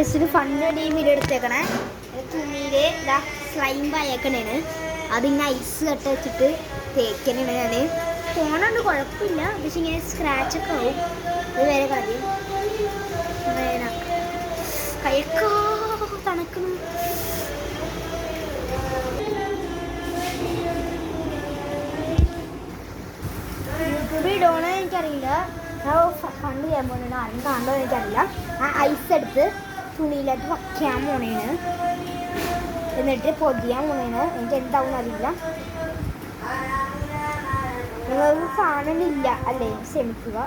Fund video എടുത്തേക്കണേ. തുണിയിൽ slime പായക്കണേണ്. അതിങ്ങനെ ice കട്ട വെച്ചിട്ട് തേക്കണേണ്. ഞാൻ ഫോണുണ്ട്, കുഴപ്പമില്ല. പക്ഷെ ഇങ്ങനെ സ്ക്രാച്ചൊക്കെ ആവും. അത് വേറെ കാര്യം. കയ്യൊക്കെ തണുക്കണം. യൂട്യൂബിൽ ഇടണോ എനിക്കറിയില്ല. ഞാൻ ഫണ്ട് ചെയ്യാൻ പോകുന്നുണ്ട്. ആരും കാണുമോ എനിക്കറിയില്ല. ആ ഐസ് എടുത്ത് തുണിയിലായിട്ട് വയ്ക്കാൻ പോണേന്, എന്നിട്ട് പൊതിയാൻ പോണേന്. എനിക്ക് എന്താവും അറിയില്ല. നിങ്ങൾക്ക് കാണണില്ല അല്ലേ? ക്ഷമിക്കുക.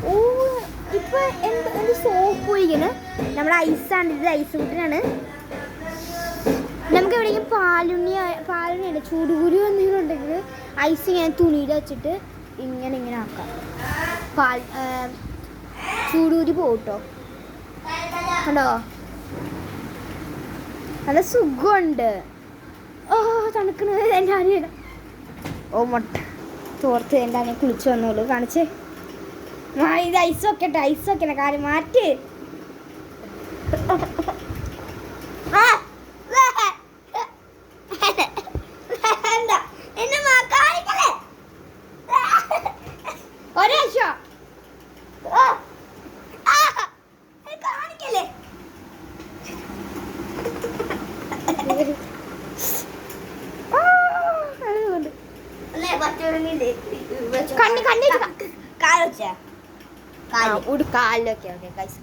ഓ, ഇപ്പൊ എന്ത് സോപ്പ് ഒഴിക്കണ്. നമ്മുടെ ഐസാണ് ഇത്. ഐസ് കുട്ടിനാണ്. നമുക്ക് എവിടെയെങ്കിലും പാലുണ്ണിയാണ് ചൂടുകുരു എന്തെങ്കിലും ഉണ്ടെങ്കിൽ ഐസ് ഇങ്ങനെ തുണിയിൽ വെച്ചിട്ട് ഇങ്ങനെ ആക്കാം. ചൂടുകുരി പോട്ടോ. കണ്ടോ, നല്ല സുഖമുണ്ട്. ഓ, തണുക്കുന്നത് എൻ്റെ ആനയുടെ. ഓ, മുട്ട തോർത്ത് എൻ്റെ ആനയെ കുളിച്ച് വന്നോളൂ. കാണിച്ചേ. ഇത് ഐസ് വെക്കട്ടെ. ഐസ് വെക്കണ കാര്യം മാറ്റി.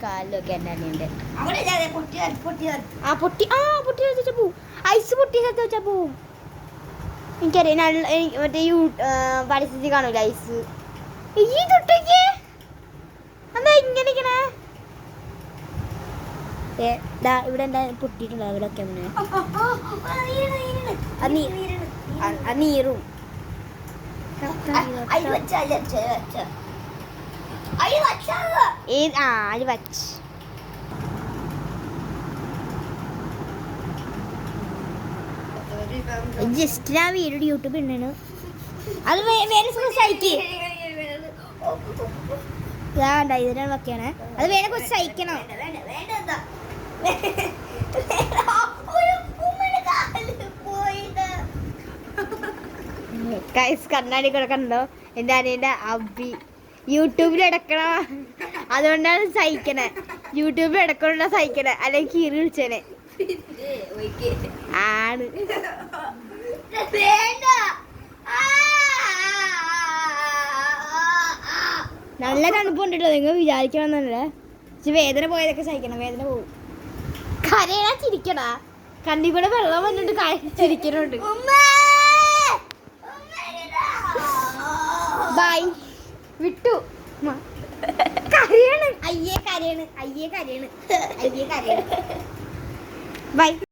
കാലിലൊക്കെ എണ്ണയുണ്ട്. പൊട്ടി വെച്ചാ പോവും. ഐസ് പൊട്ടി വെച്ചാ പോവും. എനിക്കറിയാം. മറ്റേ പരിസ്ഥിതി കാണൂല ഐസ്. ഈ തൊട്ടേക്ക് എന്താ ഇങ്ങനെ ഇങ്ങനെ ഇവിടെ എന്താ പൊട്ടിയിട്ടുണ്ടോ? ഇവിടെ ഒക്കെ നീറും. ജസ്റ്റ് ആ വീഡിയോ യൂട്യൂബിൽ ഉണ്ടാണ്. അത് ഇതിനാണ് വെക്കാണ്. അത് വേറെ കുറച്ച് സഹിക്കണം. കണ്ണാടി കൂടെ കണ്ടോ എൻ്റെ അനിയൻ്റെ അബി. യൂട്യൂബിൽ എടുക്കണ, അതുകൊണ്ടാണ് സഹിക്കണേ. യൂട്യൂബിൽ എടുക്കണ സഹിക്കണേ, അല്ലെങ്കിൽ കീറി വിളിച്ചേനെ ആണ്. നല്ല തണുപ്പുണ്ടല്ലോ. നിങ്ങൾ വിചാരിക്കണമെന്നല്ലേ. പക്ഷെ വേദന പോയതൊക്കെ സഹിക്കണം. വേദന പോകും. കരയാ ചിരിക്കടാ. കണ്ണി കൂടെ വെള്ളം വന്നിട്ട് ചിരിക്കണുണ്ട്. ബൈ. വിട്ടു. കരയാണ്. അയ്യേ കരയാണ്. ബൈ.